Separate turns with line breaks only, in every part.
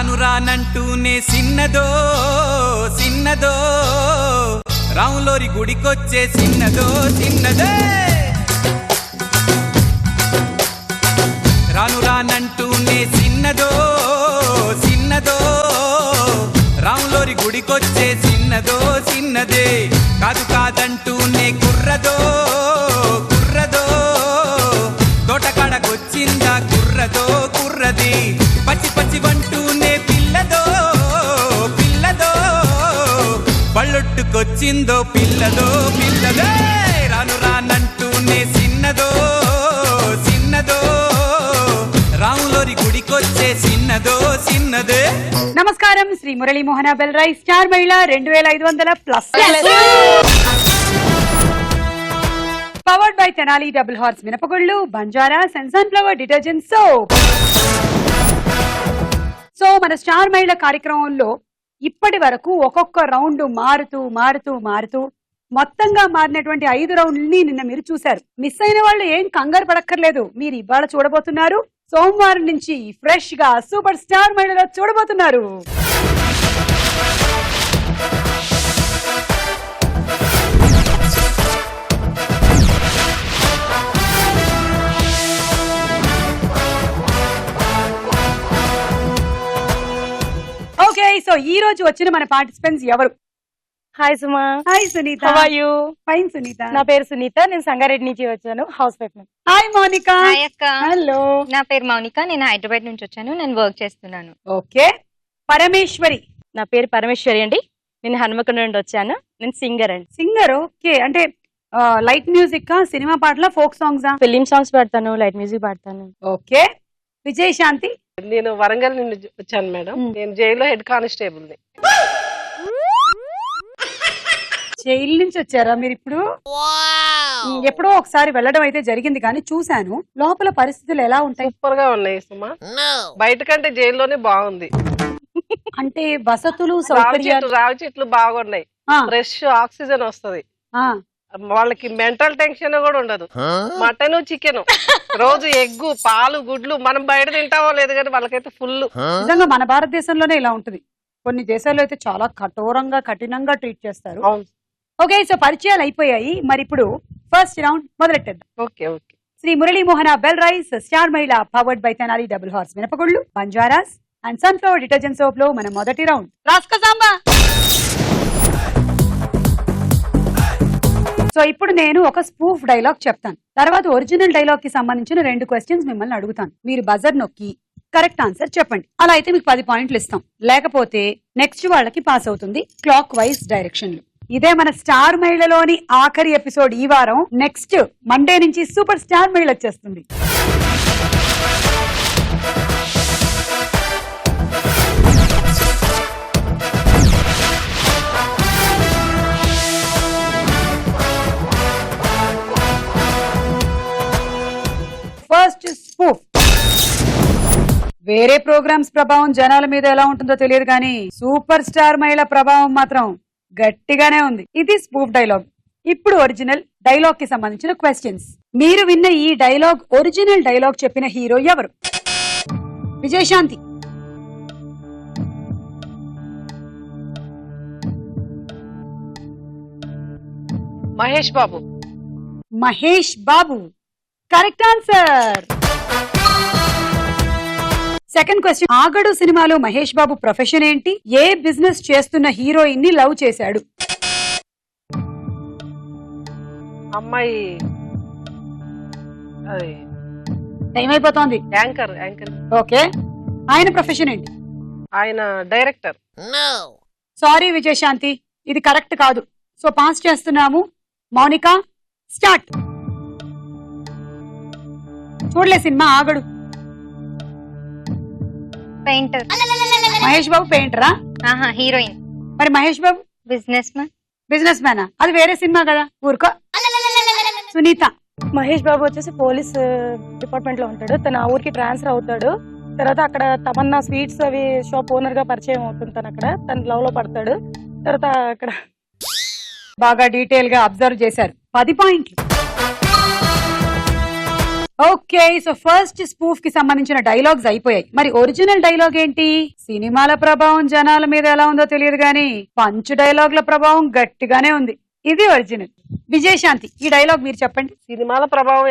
రాను రానంటూనే సిన్నదో సిన్నదో రాములోరి గుడికొచ్చే సిన్నదో సిన్నదే రాను రానంటూనే సిన్నదో సిన్నదో రాములోరి గుడికొచ్చే సిన్నదో సిన్నదే కాదు కాదంటూనే కుర్రదో కుర్రదో తోటకాడకొచ్చిందా కుర్రదో కుర్రది పచ్చి పచ్చి వంటూనే పిల్లదో పిల్లదో బళ్ళొట్టుకొచ్చిందో పిల్లదో పిల్లదే రాను రానంటూనే సిన్నదో సిన్నదో రాములోరి గుడికొచ్చే సిన్నదో సిన్నదే.
నమస్కారం, Shri Murali Mohana bell rice star మహిళ 2500+. Powered by Tenali double horse మినపగుళ్ళు, Banjaras and sunflower detergent soap. So మన స్టార్ మహిళ కార్యక్రమంలో ఇప్పటి వరకు ఒక్కొక్క రౌండ్ మారుతూ మారుతూ మారుతూ మొత్తంగా మారినటువంటి 5 రౌండ్లని నిన్న మీరు చూశారు. మిస్ అయిన వాళ్ళు ఏం కంగారు పడక్కర్లేదు, మీరు ఇవాళ చూడబోతున్నారు. సోమవారం నుంచి ఫ్రెష్ గా సూపర్ స్టార్ మహిళలో చూడబోతున్నారు. ఓకే, సో ఈ రోజు వచ్చిన మన పార్టిసిపెంట్స్ ఎవరు?
Hi Suma.
Hi Sunitha.
How are you?
Fine Sunitha.
నా పేరు సునీత, నేను సంగారెడ్డి నుంచి వచ్చాను, housewife.
Hi Mounika.
Hi అక్క.
హలో,
నా పేరు మౌనిక, నేను హైదరాబాద్ నుంచి వచ్చాను, నేను వర్క్ చేస్తున్నాను.
ఓకే. పరమేశ్వరి.
నా పేరు పరమేశ్వరి అండి, నేను హనుమకొండ నుండి వచ్చాను, నేను సింగర్ అండి.
సింగర్. ఓకే, అంటే లైట్ మ్యూజిక్, సినిమా పాటల, ఫోక్ సాంగ్స్?
ఫిలిం సాంగ్స్ పాడతాను, లైట్ మ్యూజిక్ పాడతాను.
ఓకే. విజయశాంతి.
నేను వరంగల్ నుండి వచ్చాను మేడం, నేను జైల్లో హెడ్ కానిస్టేబుల్ ని.
జైలు నుంచి వచ్చారా మీరు ఇప్పుడు? ఎప్పుడో ఒకసారి వెళ్ళడం అయితే జరిగింది, కానీ చూశాను. లోపల పరిస్థితులు ఎలా ఉంటాయి?
సూపర్ గా ఉన్నాయి సుమా, బయట కంటే జైల్లోనే బాగుంది.
అంటే వసతులు,
రావి చెట్లు బాగున్నాయి, ఫ్రెష్ ఆక్సిజన్ వస్తది, వాళ్ళకి మెంటల్ టెన్షన్ కూడా ఉండదు. మటన్ చికెన్ రోజు ఎగ్గు పాలు గుడ్లు, మనం బయట తింటామో లేదు కానీ వాళ్ళకైతే ఫుల్.
నిజంగా మన భారతదేశంలోనే ఇలా ఉంటుంది, కొన్ని దేశాల్లో అయితే చాలా కఠోరంగా కఠినంగా ట్రీట్ చేస్తారు. ఓకే, సో పరిచయాలు అయిపోయాయి, మరి ఇప్పుడు ఫస్ట్ రౌండ్ మొదలెట్టేద్దాం.
Okay okay.
Shri Murali Mohana bell rice star మహిళ powered by Tenali double horse మినపగుళ్ళు, Banjaras and sunflower detergent soap లో మన మొదటి రౌండ్ రాస్క సాంబా. సో ఇప్పుడు నేను ఒక స్పూఫ్ డైలాగ్ చెప్తాను, తర్వాత ఒరిజినల్ డైలాగ్ కి సంబంధించిన 2 క్వశ్చన్స్ మిమ్మల్ని అడుగుతాను. మీరు బజర్ నొక్కి కరెక్ట్ ఆన్సర్ చెప్పండి. అలా అయితే మీకు 10 పాయింట్లు ఇస్తాం, లేకపోతే నెక్స్ట్ వాళ్ళకి పాస్ అవుతుంది క్లాక్ వైజ్ డైరెక్షన్ లో. ఇదే మన స్టార్ మహిళలోని ఆఖరి ఎపిసోడ్ ఈ వారం. నెక్స్ట్ మండే నుంచి సూపర్ స్టార్ మహిళ వచ్చేస్తుంది. First spoof. వేరే ప్రోగ్రామ్స్ ప్రభావం జనాల మీద ఎలా ఉంటుందో తెలియదు, కానీ సూపర్ స్టార్ మహిళ ప్రభావం మాత్రం గట్టిగానే ఉంది. ఇది స్పూఫ్ డైలాగ్. ఇప్పుడు ఒరిజినల్ డైలాగ్ కి సంబంధించిన క్వశ్చన్స్. మీరు విన్న ఈ డైలాగ్ ఒరిజినల్ డైలాగ్ చెప్పిన హీరో ఎవరు? Vijayashanti.
Mahesh Babu.
Mahesh Babu correct answer. Second question. Aagadu సినిమాలో మహేష్ బాబు ప్రొఫెషన్ ఏంటి? ఏ బిజినెస్ చేస్తున్న హీరోయిన్ ని లవ్ చేశాడు?
అమ్మాయి
టైం అయిపోతోంది.
యాంకర్.
ఓకే, ఆయన ప్రొఫెషన్ ఏంటి?
ఆయన డైరెక్టర్.
సారీ విజయశాంతి, ఇది కరెక్ట్ కాదు. సో పాస్ చేస్తున్నాము. మౌనిక స్టార్ట్. చూడలే సినిమా ఆగడు.
పెయింటర్.
మహేష్ బాబు పెయింటరా?
హీరోయిన్.
మరి మహేష్ బాబు బిజినెస్ మ్యానా? అది వేరే సినిమా కదా, ఊరుకో. సునీత.
మహేష్ బాబు వచ్చేసి పోలీస్ డిపార్ట్మెంట్ లో ఉంటాడు, తన ఆ ఊరికి ట్రాన్స్ఫర్ అవుతాడు. తర్వాత అక్కడ తమన్నా స్వీట్స్ అవి షాప్ ఓనర్ గా పరిచయం అవుతుంది. తను అక్కడ తన లవ్ లో పడతాడు. తర్వాత అక్కడ
బాగా డీటెయిల్ గా అబ్జర్వ్ చేశారు. 10 పాయింట్లు. ఓకే, సో ఫస్ట్ స్పూఫ్ కి సంబంధించిన డైలాగ్స్ అయిపోయాయి. మరి ఒరిజినల్ డైలాగ్ ఏంటి? సినిమాల ప్రభావం జనాల మీద ఎలా ఉందో తెలియదు గానీ పంచ్ డైలాగ్ల ప్రభావం గట్టిగానే ఉంది. ఇది ఒరిజినల్. విజయశాంతి, ఈ డైలాగ్ మీరు చెప్పండి.
సినిమాల ప్రభావం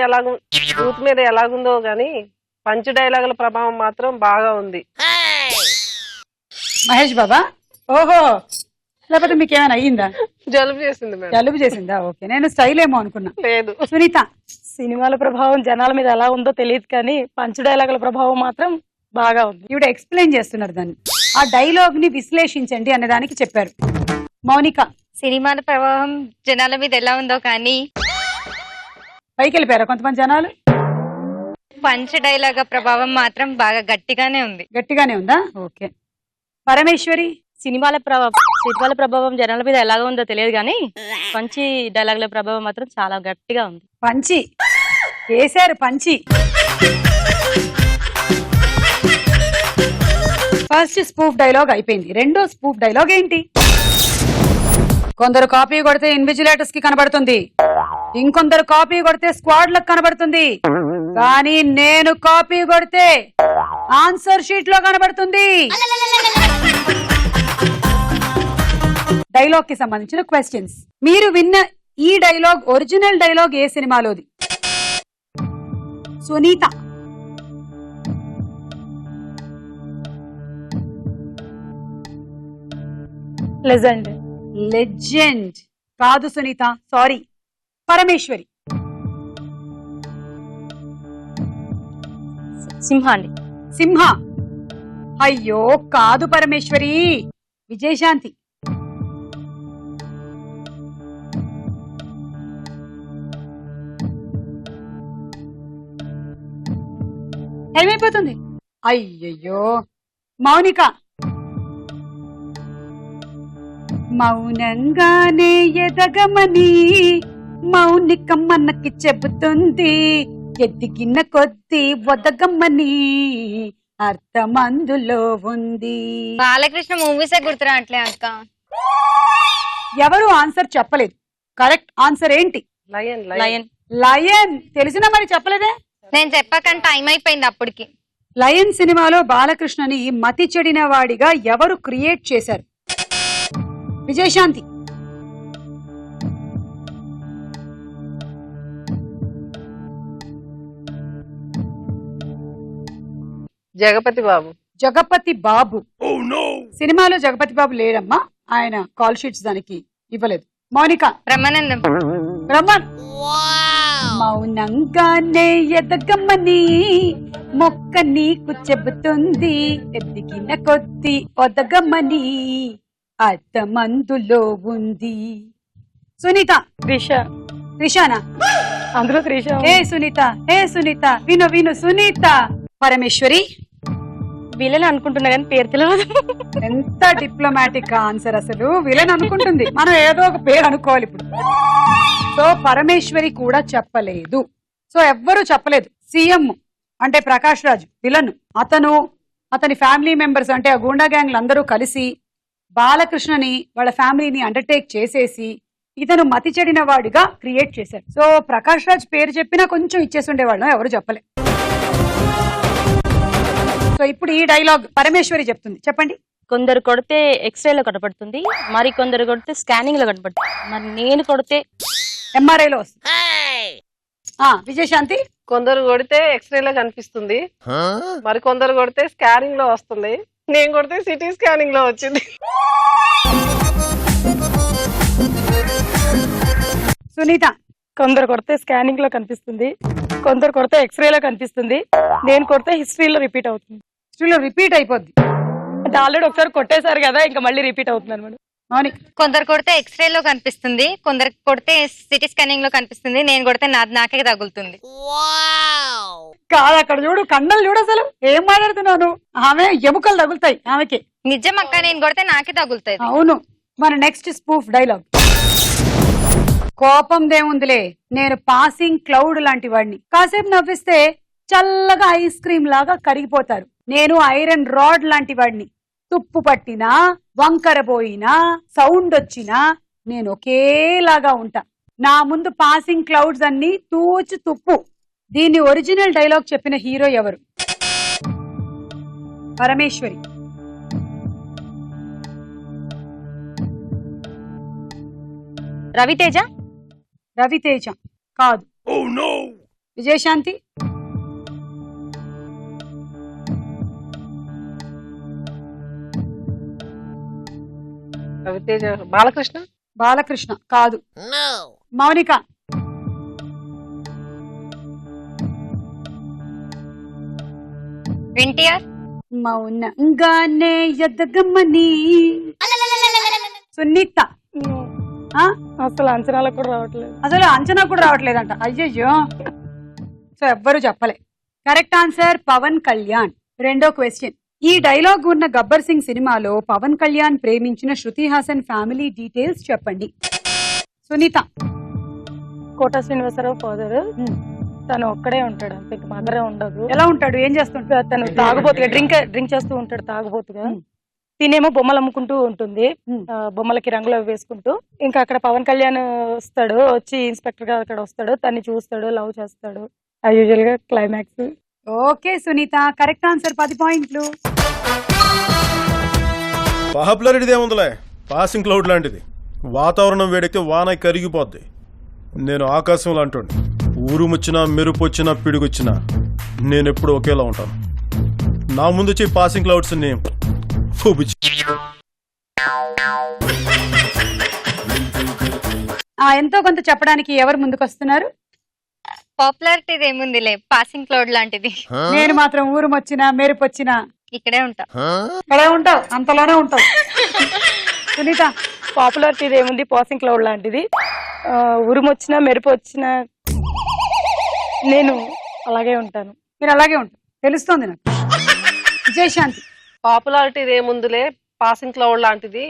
యూత్ మీద ఎలాగుందో గానీ పంచ్ డైలాగుల ప్రభావం మాత్రం బాగా ఉంది.
మహేష్ బాబా, ఓహో, లేకపోతే మీకు ఏమైనా అయ్యిందా?
జలుబు చేసింది మేడం.
జలుబు చేసిందా? ఓకే, నేను స్టైల్ ఏమో అనుకున్నా.
లేదు.
సునీత,
సినిమాల ప్రభావం జనాల మీద ఎలా ఉందో తెలియదు కానీ పంచ్ డైలాగుల ప్రభావం మాత్రం బాగా ఉంది.
ఇవిడ ఎక్స్ప్లెయిన్ చేస్తున్నారు దాన్ని. ఆ డైలాగ్ ని విశ్లేషించండి అనే దానికి చెప్పారు. మౌనిక,
సినిమాల ప్రభావం జనాల మీద ఎలా ఉందో కానీ
పైకి వెళ్ళిపోయారా కొంతమంది జనాలు?
పంచ డైలాగ్ ప్రభావం మాత్రం బాగా గట్టిగానే ఉంది.
గట్టిగానే ఉందా? ఓకే. పరమేశ్వరి,
సినిమాల ప్రభావం జనాల మీద ఎలాగ ఉందో తెలియదు కానీ మంచి డైలాగుల ప్రభావం మాత్రం చాలా గట్టిగా ఉంది.
పంచి వేశారు, పంచి. ఫస్ట్ స్పూఫ్ డైలాగ్ అయిపోయింది. రెండో స్పూఫ్ డైలాగ్ ఏంటి? కొందరు కాపీ కొడితే ఇన్విజిలేటర్స్ కి కనబడుతుంది, ఇంకొందరు కాపీ కొడితే స్క్వాడ్ లకు కనబడుతుంది, కానీ నేను కాపీ కొడితే ఆన్సర్ షీట్ లో కనబడుతుంది. డైలాగ్ కి సంబంధించిన క్వశ్చన్స్. మీరు విన్న ఈ డైలాగ్ ఒరిజినల్ డైలాగ్ ఏ సినిమాలోది? సునీత,
లెజెండ్.
లెజెండ్ కాదు సునీత, సారీ. పరమేశ్వరి,
సింహ అండి.
సింహ. అయ్యో కాదు పరమేశ్వరి. విజయశాంతి, ఏమైపోతుంది? అయ్యయ్యో. మౌనిక, మౌనంగానే ఎదగమని మౌనిక మనకి చెబుతుంది, ఎదిగిన కొద్ది వదగమ్మని అర్థం అందులో ఉంది.
బాలకృష్ణ మూవీసే గుర్తురాట్లే అక్క.
ఎవరు ఆన్సర్ చెప్పలేదు. కరెక్ట్ ఆన్సర్ ఏంటి?
లయన్.
లయన్.
లయన్. తెలిసినా మరి చెప్పలేదే?
నేను చెప్పకని టైం అయిపోయింది అప్పటికి.
లయన్ సినిమాలో బాలకృష్ణని మతి చెడిన వాడిగా ఎవరు క్రియేట్ చేశారు? విజయశాంతి,
జగపతి బాబు.
జగపతి బాబు. సినిమాలో జగపతి బాబు లేడమ్మా, ఆయన కాల్ షీట్స్ దానికి ఇవ్వలేదు. మౌనిక,
బ్రహ్మానందం.
రమన్. మౌనంగానే ఎదగమ్మని మొక్క నీకు చెబుతుంది, ఎదిగిన కొద్ది ఒదగమ్మని అర్థమందులో ఉంది. సునీత,
త్రిష.
త్రిషానా?
అందులో త్రిష.
ఏ సునీత, ఏ సునీత, విను విను సునీత. పరమేశ్వరి,
వీళ్ళని అనుకుంటున్నా కానీ పేరు తెలియదు.
ఎంత డిప్లొమాటిక్ ఆన్సర్ అసలు. విలన్ అనుకుంటుంది, మనం ఏదో ఒక పేరు అనుకోవాలి ఇప్పుడు. సో పరమేశ్వరి కూడా చెప్పలేదు. సో ఎవ్వరూ చెప్పలేదు. సీఎం అంటే ప్రకాష్ రాజ్ విలన్. అతని ఫ్యామిలీ మెంబర్స్ అంటే ఆ గూండా గ్యాంగ్లు అందరూ కలిసి బాలకృష్ణని వాళ్ళ ఫ్యామిలీని అండర్టేక్ చేసేసి ఇతను మతి చెడిన వాడిగా క్రియేట్ చేశారు. సో ప్రకాష్ రాజ్ పేరు చెప్పినా కొంచెం ఇచ్చేసి ఉండేవాళ్ళం, ఎవరు చెప్పలే. సో ఇప్పుడు ఈ డైలాగ్ పరమేశ్వరి చెప్తుంది, చెప్పండి.
కొందరు కొడితే ఎక్స్రేలో కనపడుతుంది, మరి కొందరు కొడితే స్కానింగ్ లో కనపడుతుంది, మరి నేను కొడితే
ఎంఆర్ఐలో వస్తుంది. విజయశాంతి,
కొందరు కొడితే ఎక్స్రేలో కనిపిస్తుంది, మరి కొందరు కొడితే స్కానింగ్ లో వస్తుంది, నేను కొడితే సిటీ స్కానింగ్ లో వచ్చింది.
సునీత,
కొందరు కొడితే స్కానింగ్ లో కనిపిస్తుంది, కొందరు కొడితే ఎక్స్రేలో కనిపిస్తుంది, నేను కొడితే హిస్టరీలో రిపీట్ అవుతుంది.
హిస్టరీలో రిపీట్ అయిపోద్ది
అంటే ఆల్రెడీ ఒకసారి కొట్టేశారు కదా, ఇంకా మళ్ళీ రిపీట్ అవుతుంది అనమాట.
మౌనిక,
కొందరు కొడితే ఎక్స్రే లో కనిపిస్తుంది, కొందరు కొడితే సిటీ స్కానింగ్ లో కనిపిస్తుంది, నేను కొడితే నాకే తగులుతుంది.
కాదు, అక్కడ చూడు, కండలు చూడు, అసలు ఏం మాట్లాడుతున్నాను. ఆమె ఎముకలు తగులుతాయి ఆమెకి.
నిజం అక్క, నేను కొడితే నాకే తగులుతాయి.
అవును. మన నెక్స్ట్ స్పూఫ్ డైలాగ్. కోపం దేముందిలే, నేను పాసింగ్ క్లౌడ్ లాంటి వాడిని, కాసేపు నవ్విస్తే చల్లగా ఐస్ క్రీమ్ లాగా కరిగిపోతారు. నేను ఐరన్ రాడ్ లాంటి వాడిని, తుప్పు పట్టినా వంకర పోయినా సౌండ్ వచ్చినా నేను ఒకేలాగా ఉంటా. నా ముందు పాసింగ్ క్లౌడ్స్ అన్ని తూచి తుప్పు, దీన్ని ఒరిజినల్ డైలాగ్ చెప్పిన హీరో ఎవరు? పరమేశ్వరి.
రవితేజ.
రవితేజ కాదు. విజయశాంతి.
రవితేజ. బాలకృష్ణ.
బాలకృష్ణ కాదు. మౌనిక.
ఎన్టీఆర్.
మౌనంగానే ఎదగమ్మని. సునీత. ఆ?
అసలు అంచనాలకు కూడా రావట్లేదు.
అసలు అంచనా కూడా రావట్లేదంట. అయ్యయ్యో. సో ఎవ్వరు చెప్పలే. Correct answer Pawan Kalyan. రెండో క్వశ్చన్. ఈ డైలాగ్ ఉన్న గబ్బర్ సింగ్ సినిమాలో పవన్ కళ్యాణ్ ప్రేమించిన శృతి హాసన్ ఫ్యామిలీ డీటెయిల్స్ చెప్పండి. సునీత.
కోట శ్రీనివాసరావు ఫాదర్. తను ఒక్కడే ఉంటాడు, అంతే, మదరే ఉండదు.
ఎలా ఉంటాడు? ఏం చేస్తుంటాడు?
తను తాగుబోతుగా డ్రింక్ చేస్తూ ఉంటాడు, తాగుబోతుగా. తినేమో బొమ్మలు అమ్ముకుంటూ ఉంటుంది, బొమ్మలకి రంగులు వేసుకుంటూ. ఇంకా అక్కడ పవన్ కళ్యాణ్ వస్తాడు, వచ్చి ఇన్స్పెక్టర్ గా అక్కడ వస్తాడు, తన్ని చూస్తాడు, లవ్ చేస్తాడు. యూజువల్ గా climax.
Okay Sunitha, correct answer. 10 పాయింట్లు.
పాపులారిటీది ఏముందిలే, పాసింగ్ క్లౌడ్ లాంటిది. వాతావరణం వేడెక్కితే వాన కరిగిపోద్ది. నేను ఆకాశం లాంటి ఊరుముచ్చినా మెరుపు వచ్చినా పిడుగొచ్చినా నేనెప్పుడు ఒకేలా ఉంటాను. నా ముందు వచ్చి పాసింగ్ క్లౌడ్స్ ని
ఎంతో కొంత చెప్పడానికి ఎవరు ముందుకు వస్తున్నారు?
పాపులారిటీ ఏముందిలే, పాసింగ్ క్లౌడ్ లాంటిది.
నేను మాత్రం ఊరుమొచ్చినా మెరుపు వచ్చినా
ఇక్కడే ఉంటా.
ఇక్కడే ఉంటావు, అంతలోనే ఉంటావు. సునీత.
పాపులారిటీ ఏముంది, పాసింగ్ క్లౌడ్ లాంటిది. ఉరుమొచ్చినా మెరుపు వచ్చినా నేను అలాగే ఉంటాను.
మీరు అలాగే ఉంటారు, తెలుస్తోంది నాకు. విజయశాంతి.
పాపులారిటీ ఏముందిలే, పాసింగ్ క్లౌడ్ లాంటిది.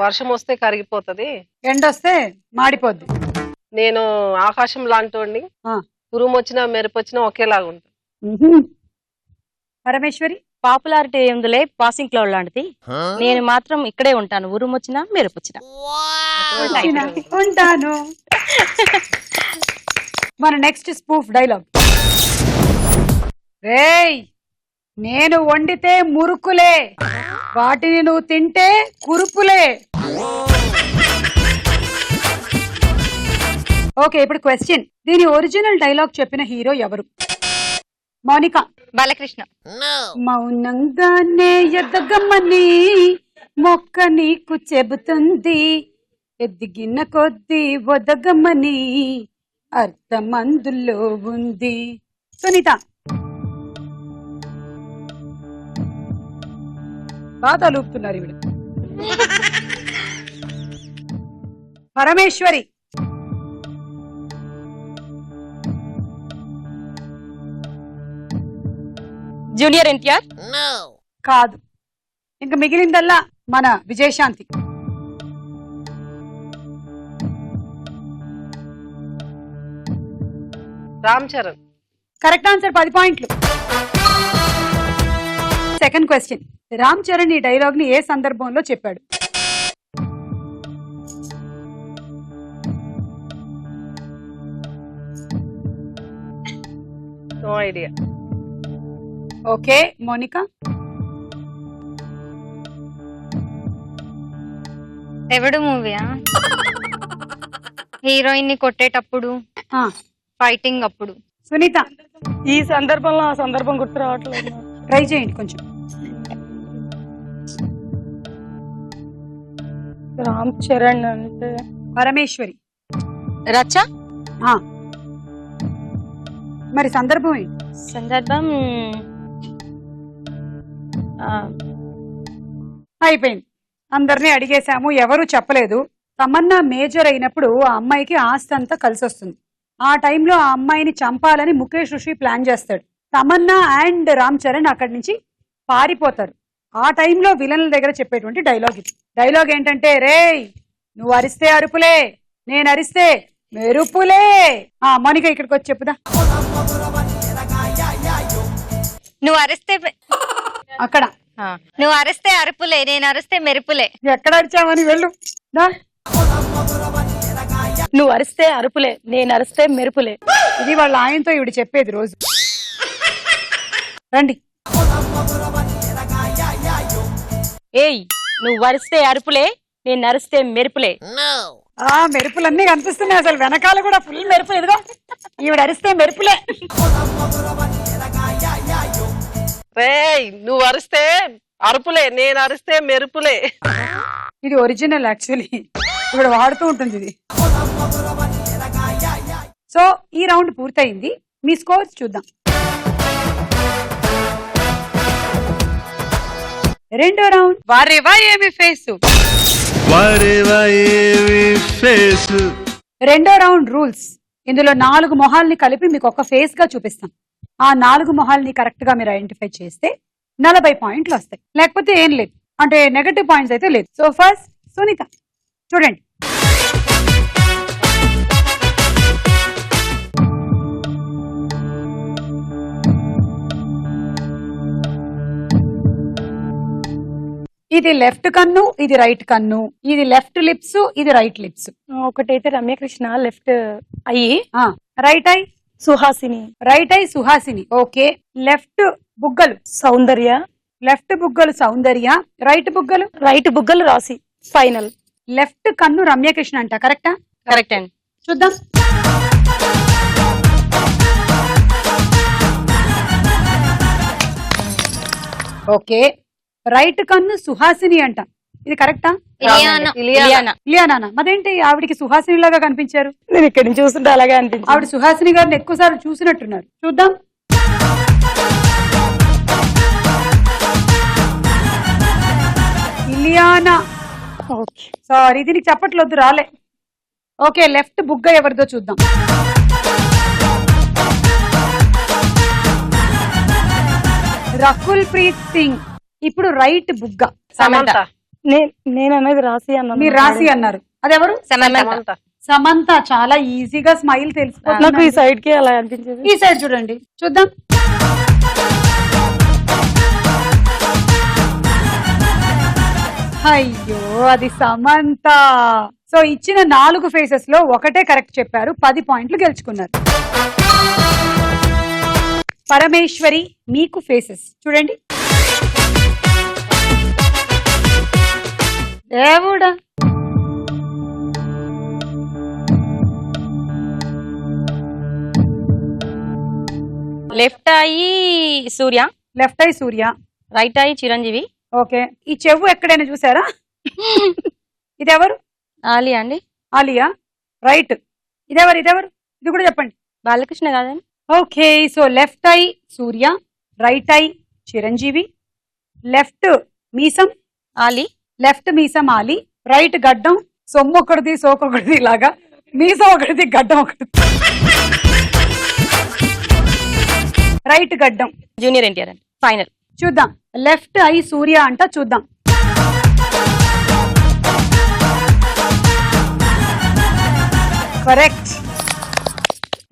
వర్షం వస్తే కరిగిపోతది,
ఎండొస్తే మాడిపోద్ది.
నేను ఆకాశం లాంటి ఉరుము వచ్చినా మెరుపు వచ్చినా ఒకేలాగా ఉంటా.
పరమేశ్వరి.
పాపులారిటీ ఏందులే, పాసింగ్ క్లౌడ్ లాంటిది. నేను మాత్రం ఇక్కడే ఉంటాను, ఉరుమొచ్చినా మెరుపు వచ్చినా
ఉంటాను. మన నెక్స్ట్ స్పూఫ్ డైలాగ్. రేయ్, నేను వండితే మురుకులే, వాటిని నువ్వు తింటే కురుపులే. ఓకే, ఇప్పుడు క్వశ్చన్. దీని ఒరిజినల్ డైలాగ్ చెప్పిన హీరో ఎవరు? మౌనిక.
బాలకృష్ణ.
మౌనంగానే ఎదగమ్మని మొక్క నీకు చెబుతుంది, ఎదిగిన కొద్దీ ఒదగమ్మని అర్థం అందులో ఉంది. సునీత. బాగా లూపుతున్నారు ఇవిడ. పరమేశ్వరి.
జూనియర్ ఎన్టీఆర్.
కాదు. ఇంకా మిగిలిందల్లా మన విజయశాంతి.
రామ్ చరణ్.
Correct answer. 10 పాయింట్లు. Second question. రామ్ చరణ్ ఈ డైలాగ్ ని ఏ సందర్భంలో చెప్పాడు?
No idea.
ఓకే, మోనికా.
ఎవడు మూవీయా? హీరోయిన్ ని కొట్టేటప్పుడు, ఫైటింగ్ అప్పుడు.
సునీత.
ఈ సందర్భంలో ఆ సందర్భం గుర్తు రావట్లేదు.
ట్రై చేయండి కొంచెం.
రామ్ చరణ్ అంటే
పరమేశ్వరి.
రచ్చ.
మరి సందర్భం ఏంటి?
సందర్భం
అయిపోయింది. అందరినీ అడిగేశాము, ఎవరు చెప్పలేదు. తమన్నా మేజర్ అయినప్పుడు ఆ అమ్మాయికి ఆస్తి అంతా కలిసి వస్తుంది. ఆ టైంలో ఆ అమ్మాయిని చంపాలని ముఖేష్ ఋషి ప్లాన్ చేస్తాడు. తమన్నా అండ్ రామ్ చరణ్ అక్కడి నుంచి పారిపోతారు. ఆ టైంలో విలన్ల దగ్గర చెప్పేటువంటి డైలాగ్ ఇది. డైలాగ్ ఏంటంటే, రేయ్ నువ్వు అరిస్తే అరుపులే, నేను అరిస్తే మెరుపులే. మౌనిక ఇక్కడికి వచ్చి చెప్పుదా.
నువ్వు అరిస్తే
అక్కడ,
నువ్వు అరిస్తే అరుపులే, నేను అరిస్తే మెరుపులే.
ఎక్కడ అరిచావని వెళ్ళు.
నువ్వు అరిస్తే అరుపులే, నేను అరిస్తే మెరుపులే.
ఇది వాళ్ళ ఆయనతో ఇవిడ చెప్పేది రోజు. రండి.
ఏయ్ నువ్వు అరిస్తే అరుపులే, నేను అరిస్తే మెరుపులే.
ఆ మెరుపులన్నీ కనిపిస్తున్నాయి, అసలు వెనకాల కూడా ఫుల్ మెరుపు. ఎదుగో ఈవిడ అరిస్తే మెరుపులే.
రేయ్ నువ్వు అరిస్తే అరుపులే, నేను అరిస్తే మెరుపులే.
ఇది ఒరిజినల్ యాక్చువల్లీ, ఇప్పుడు వాడుతూ ఉంటుంది ఇది. సో ఈ రౌండ్ పూర్తయింది, మీ స్కోర్స్ చూద్దాం. రెండో రౌండ్. వారేవా ఏమి ఫేస్. రెండో రౌండ్ రూల్స్. ఇందులో 4 మొహాల్ని కలిపి మీకు ఒక ఫేస్ గా చూపిస్తాం. ఆ 4 మొహాల్ని కరెక్ట్ గా మీరు ఐడెంటిఫై చేస్తే 40 పాయింట్లు వస్తాయి, లేకపోతే ఏం లేదు, అంటే నెగటివ్ పాయింట్స్ అయితే లేదు. సో ఫస్ట్ సునీత చూడండి. ఇది లెఫ్ట్ కన్ను, ఇది రైట్ కన్ను, ఇది లెఫ్ట్ లిప్స్, ఇది రైట్ లిప్స్.
ఒకటైతే రమ్యకృష్ణ లెఫ్ట్ అయ్యి,
right I
Suhasini,
right I Suhasini. Okay. Left బుగ్గలు
సౌందర్య,
లెఫ్ట్ బుగ్గలు సౌందర్య, రైట్ బుగ్గలు
రైట్ బుగ్గలు రాసి. ఫైనల్.
లెఫ్ట్ కన్ను రమ్యకృష్ణ అంట. కరెక్టా?
కరెక్ట్ అండి.
చూద్దాం. ఓకే. రైట్ కన్ను సుహాసిని అంట. ఇది కరెక్టా? ఇలియానా. మదేంటి ఆవిడికి సుహాసిని లాగా కనిపించారు?
నేను ఇక్కడి నుంచి చూస్తుంటే అలాగే అనిపించింది.
ఆవిడ సుహాసిని గారిని ఎక్కువ సార్లు చూసినట్టున్నారు. చూద్దాం. ఇలియానా. సారీ, ఇది నీకు చెప్పట్లొద్దు, రాలే. ఓకే. లెఫ్ట్ బుగ్గ ఎవరిదో చూద్దాం. రకుల్ ప్రీత్ సింగ్. ఇప్పుడు రైట్ బుగ్గ
సమంత.
నేను అనేది రాసి అన్నా.
మీరు రాసి అన్నారు, అదెవరు?
సమంత.
సమంత. చాలా ఈజీగా స్మైల్
నాకు
తెలిసిపోతుంది.
ఈ సైడ్ కి అలా అనిపించేది.
ఈ సైడ్ చూడండి, చూద్దాం. అయ్యో, అది సమంత. సో ఇచ్చిన 4 ఫేసెస్ లో ఒకటే కరెక్ట్ చెప్పారు, 10 పాయింట్లు గెలుచుకున్నారు. పరమేశ్వరి, మీకు ఫేసెస్ చూడండి. దేవుడా.
లెఫ్ట్ అయ్యి సూర్య,
లెఫ్ట్ ఐ సూర్య,
రైట్ అయ్యి చిరంజీవి.
ఓకే. ఈ చెవు ఎక్కడైనా చూసారా? ఇదెవరు?
ఆలియా అండి.
ఆలియా. రైట్. ఇదెవరు? ఇది కూడా చెప్పండి.
బాలకృష్ణ కాదండి.
Okay. So left I Surya, right I Chiranjeevi, left మీసం
ఆలి,
లెఫ్ట్ మీసం ఆలి, రైట్ గడ్డం, సొమ్ము ఒకటిది సోకొకటిది లాగా, మీసం ఒకటిది గడ్డం ఒకటి, రైట్ గడ్డం.
జూనియర్ ఎన్టీఆర్ అండి. ఫైనల్.
చూద్దాం. లెఫ్ట్ ఐ సూర్య అంట. చూద్దాం. కరెక్ట్.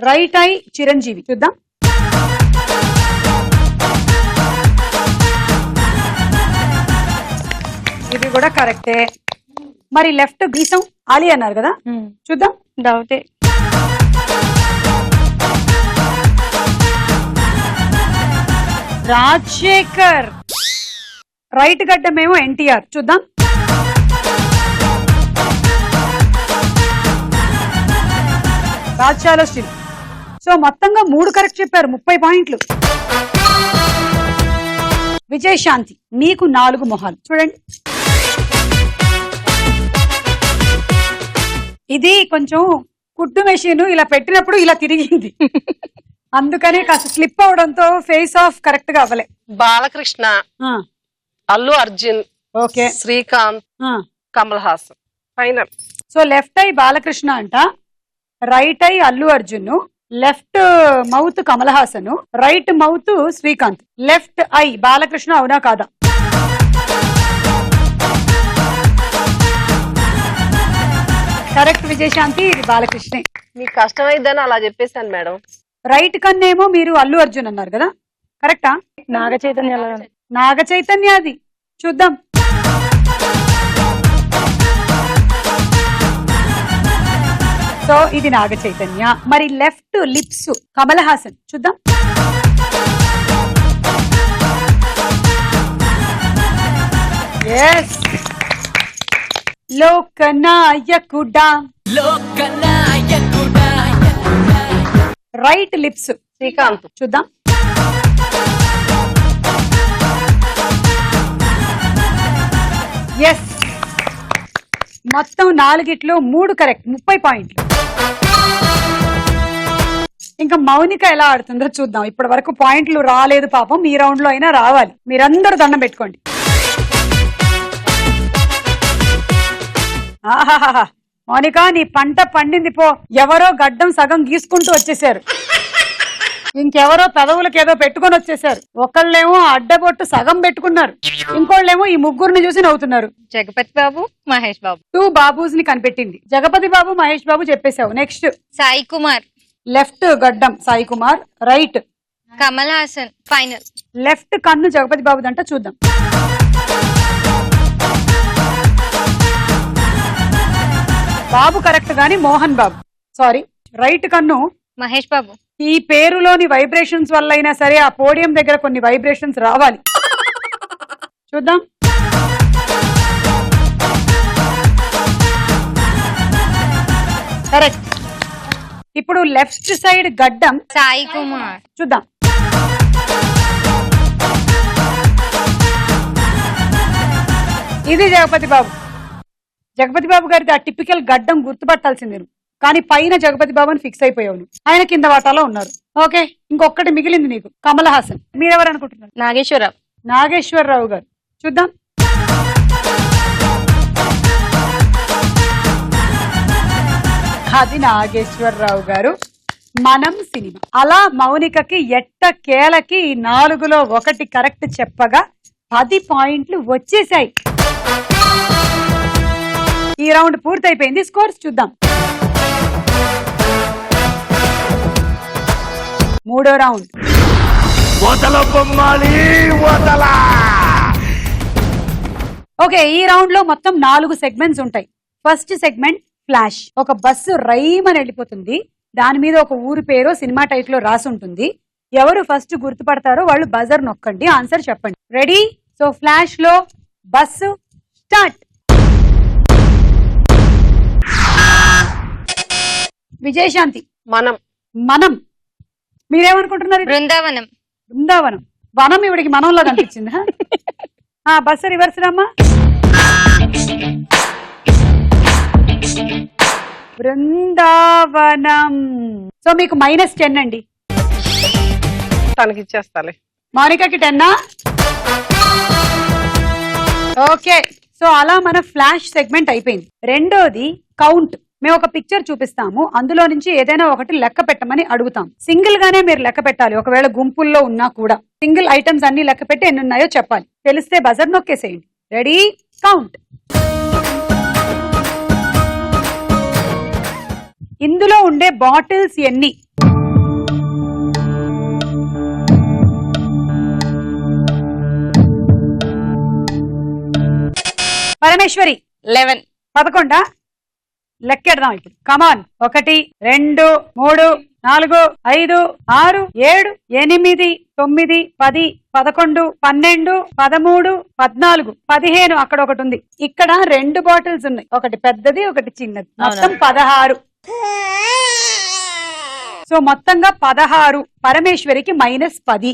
Right I Chiranjeevi. చూద్దాం. ఇది కూడా కరెక్టే. మరి లెఫ్ట్ మీసం ఆలి అన్నారు కదా, చూద్దాం.
డౌటే.
రాజశేఖర్. రైట్ గడ్డమేమో ఎన్టీఆర్. చూద్దాం. రాజ్యాలో స్టిల్. సో మొత్తంగా 3 కరెక్ట్ చెప్పారు, 30 పాయింట్లు. విజయశాంతి, మీకు 4 మొహాలు చూడండి. ఇది కొంచెం కుట్టు మెషిన్ ఇలా పెట్టినప్పుడు ఇలా తిరిగింది, అందుకనే కాస్త స్లిప్ అవడంతో ఫేస్ ఆఫ్ కరెక్ట్ గా అవ్వలే.
Balakrishna, Allu Arjun,
okay,
Srikanth, Kamal Haasan. Final.
So left eye Balakrishna అంట, right eye Allu Arjun, left mouth Kamal Haasan, right mouth Srikanth, left eye Balakrishna. అవునా కాదా? కరెక్ట్ విజయశాంతి, ఇది బాలకృష్ణే.
మీకు కష్టమైందని అలా చెప్పేశాను మేడం.
రైట్ కన్నేమో మీరు అల్లు అర్జున్ అన్నారు కదా, కరెక్టా?
నాగ చైతన్య.
నాగ చైతన్య. అది చూద్దాం. సో ఇది నాగ చైతన్య. మరి లెఫ్ట్ లిప్స్ కమల్ హాసన్ చూద్దాం. ఎస్ లోకనాయకుడా. రైట్ లిప్స్
శ్రీకాంత్
చూద్దాం. ఎస్ మొత్తం 4 3 కరెక్ట్, 30 పాయింట్లు. ఇంకా మౌనిక ఎలా ఆడుతుందో చూద్దాం. ఇప్పటి వరకు పాయింట్లు రాలేదు పాపం, ఈ రౌండ్ లో అయినా రావాలి. మీరందరూ దండం పెట్టుకోండి. ఆహాహా మౌనిక నీ పంట పండింది పో. ఎవరో గడ్డం సగం గీసుకుంటూ వచ్చేసారు, ఇంకెవరో పెదవులకు ఏదో పెట్టుకొని వచ్చేసారు. ఒకళ్ళేమో అడ్డబొట్టు సగం పెట్టుకున్నారు, ఇంకోళ్ళేమో ఈ ముగ్గురిని చూసి నవ్వుతున్నారు.
జగపతి బాబు, మహేష్ బాబు.
2 బాబూస్ ని కనిపెట్టింది. జగపతి బాబు, మహేష్ బాబు చెప్పేశావు. నెక్స్ట్
సాయి కుమార్,
లెఫ్ట్ గడ్డం Sai Kumar. Right
Kamal Haasan. Final
left కన్ను జగపతి బాబు దంట చూద్దాం. బాబు కరెక్ట్ గాని మోహన్ బాబు సారీ. రైట్ కన్ను
మహేష్ బాబు.
ఈ పేరులోని వైబ్రేషన్స్ వల్ల అయినా సరే ఆ పోడియం దగ్గర కొన్ని వైబ్రేషన్స్ రావాలి. చూద్దాం. కరెక్ట్. ఇప్పుడు లెఫ్ట్ సైడ్ గడ్డం
సాయి కుమార్.
చూద్దాం. ఇది జగపతి బాబు. జగపతి బాబు గారిది ఆ టిపికల్ గడ్డం గుర్తుపట్టాల్సింది నువ్వు, కానీ పైన జగపతి బాబు అని ఫిక్స్ అయిపోయావు నువ్వు. ఆయన కింద వాటాలో ఉన్నారు. ఓకే ఇంకొకటి మిగిలింది నీకు, కమల్ హాసన్. మీరెవరు అనుకుంటున్నారు?
నాగేశ్వరరావు.
నాగేశ్వరరావు గారు చూద్దాం. అది నాగేశ్వరరావు గారు. మనం సినిమా. అలా మౌనికకి ఎట్టకేలకి 4లో 1 కరెక్ట్ చెప్పగా 10 పాయింట్లు వచ్చేసాయి. ఈ రౌండ్ పూర్తయిపోయింది. స్కోర్స్ చూద్దాం. 3వ రౌండ్. ఓకే ఈ రౌండ్ లో మొత్తం 4 సెగ్మెంట్స్ ఉంటాయి. First segment flash. ఒక బస్సు రైమని వెళ్ళిపోతుంది, దాని మీద ఒక ఊరి పేరు సినిమా టైటిల్ లో రాసి ఉంటుంది. ఎవరు ఫస్ట్ గుర్తుపడతారో వాళ్ళు బజర్ నొక్కండి, ఆన్సర్ చెప్పండి. రెడీ? సో ఫ్లాష్ లో బస్సు స్టార్ట్. విజయశాంతి.
మనం.
మనం. మీరేమనుకుంటున్నారు?
బృందావనం.
బృందావనం. వనం ఇవిడికి మనంలో కనిపించింది. బస్సు రివర్స్ రమ్మా. బృందావనం. సో మీకు -10 అండి.
తనకి ఇచ్చేస్తాలే.
మౌనికకి 10. ఓకే సో అలా మన ఫ్లాష్ సెగ్మెంట్ అయిపోయింది. రెండోది కౌంట్. మేము ఒక పిక్చర్ చూపిస్తాము, అందులో నుంచి ఏదైనా ఒకటి లెక్క పెట్టమని అడుగుతాం. సింగిల్ గానే మీరు లెక్క పెట్టాలి, ఒకవేళ గుంపుల్లో ఉన్నా కూడా. సింగిల్ ఐటమ్స్ అన్ని లెక్క పెట్టి ఎన్ని ఉన్నాయో చెప్పాలి. తెలిస్తే బజర్ నొక్కేసేయండి. రెడీ? కౌంట్. ఇందులో ఉండే బాటిల్స్ ఎన్ని? పరమేశ్వరి.
11.
11. లెక్కెడదాం ఇప్పుడు. కమాన్. 1 2 3 4 5 6 7 8 9 10 11 12 13 14 15. అక్కడ ఒకటి ఉంది. ఇక్కడ 2 బాటిల్స్ ఉన్నాయి, ఒకటి పెద్దది ఒకటి చిన్నది. మొత్తం 16. సో మొత్తంగా 16. పరమేశ్వరికి -10.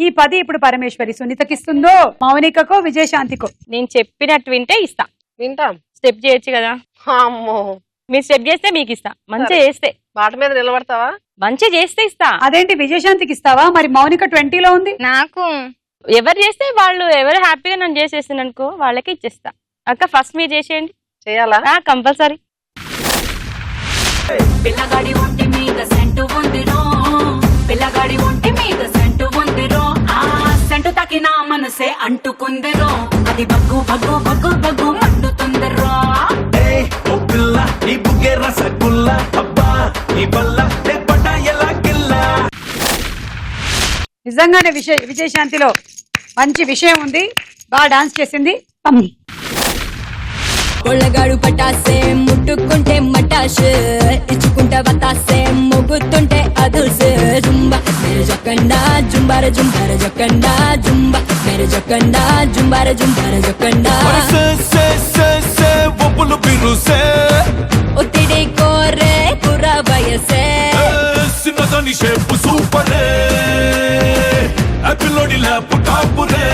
ఈ 10 ఇప్పుడు పరమేశ్వరి సునీతకి ఇస్తుందో, మౌనికకో, విజయశాంతికో?
నేను చెప్పినట్టు వింటే ఇస్తా.
వింటాం.
స్టెప్ చేయొచ్చు కదా.
అమ్మో
మీరు స్టెప్ చేస్తే మీకు ఇస్తా. మంచిగా చేస్తే.
మాట మీద నిలబడతావా?
మంచిగా చేస్తే ఇస్తా.
అదేంటి విజయశాంతికి ఇస్తావా? మరి మౌనిక 20లో ఉంది.
నాకు
ఎవరు చేస్తే వాళ్ళు, ఎవరు హ్యాపీగా నన్ను చేసేస్తాను అనుకో వాళ్ళకి ఇచ్చేస్తా. అక్క ఫస్ట్ మీరు చేసేయండి.
చేయాలా?
కంపల్సరీ.
పిల్లగాడి ఒంటి మీద సెంటు ఉందిరో, పిల్లగాడి ఒంటి మీద సెంటు ఉందిరో, ఆ సెంటు తాకిన మనసే అంటుకుందిరో, అది బగ్గు బగ్గు బగ్గు బగ్గు మండుతుందిరో.
నిజంగానే విజయశాంతిలో మంచి విషయం ఉంది. బాగా డాన్స్ చేసింది.
పొళ్ళగాడు పటాసే ముట్టుకుంటే మటాష్ ఇచ్చుకుంటే బతాసే మొగుతుంటే అదుస్ జుంబా మేరే జొక్కండా జుంబార జుంబార జొక్కండా జుంబా మేరే జొక్కండా జుంబార జుంబార జొక్కండా
ఒప్పులు పిరుసే
ఒత్తిడి కోరే కుర్ర వయసే
సిన్నదాని షేపు సూపరే పిల్లోడి ల్యాప్ టాపురే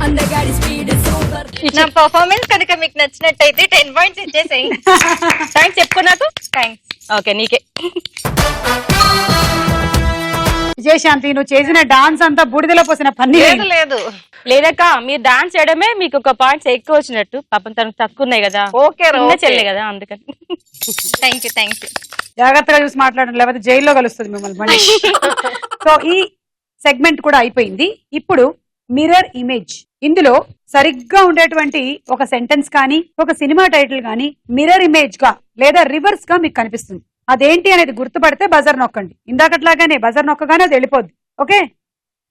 అందగాడి స్పీడ్ సూపర్.
నా పర్ఫార్మెన్స్ కనుక మీకు నచ్చినట్టయితే 10 పాయింట్స్ ఇచ్చేసేయి.
థ్యాంక్స్ చెప్పుకో నాకు.
థ్యాంక్స్.
ఓకే నీకే.
విజయశాంతి నువ్వు చేసిన డాన్స్ అంతా బూడిదలో పోసిన పన్నీర్.
లేదు లేదు
లేదక్క మీరు డాన్స్ చేయడమే మీకు ఒక పాయింట్స్ ఎక్కువ వచ్చినట్టు. పాపం తనకు తక్కువ ఉన్నాయి కదా.
ఓకే
చిన్న చెల్లె కదా అందుకని.
Thank you.
జాగ్రత్తగా చూసి మాట్లాడండి, లేకపోతే జైల్లో కలుస్తుంది మిమ్మల్ని మళ్ళీ. సో ఈ సెగ్మెంట్ కూడా అయిపోయింది. ఇప్పుడు మిర్రర్ ఇమేజ్. ఇందులో సరిగ్గా ఉండేటువంటి ఒక సెంటెన్స్ కానీ ఒక సినిమా టైటిల్ కానీ మిర్రర్ ఇమేజ్ గా లేదా రివర్స్ గా మీకు కనిపిస్తుంది. అదేంటి అనేది గుర్తుపడితే బజర్ నొక్కండి. ఇందాకట్లాగానే బజర్ నొక్కగానే అది వెళ్ళిపోద్ది. Okay,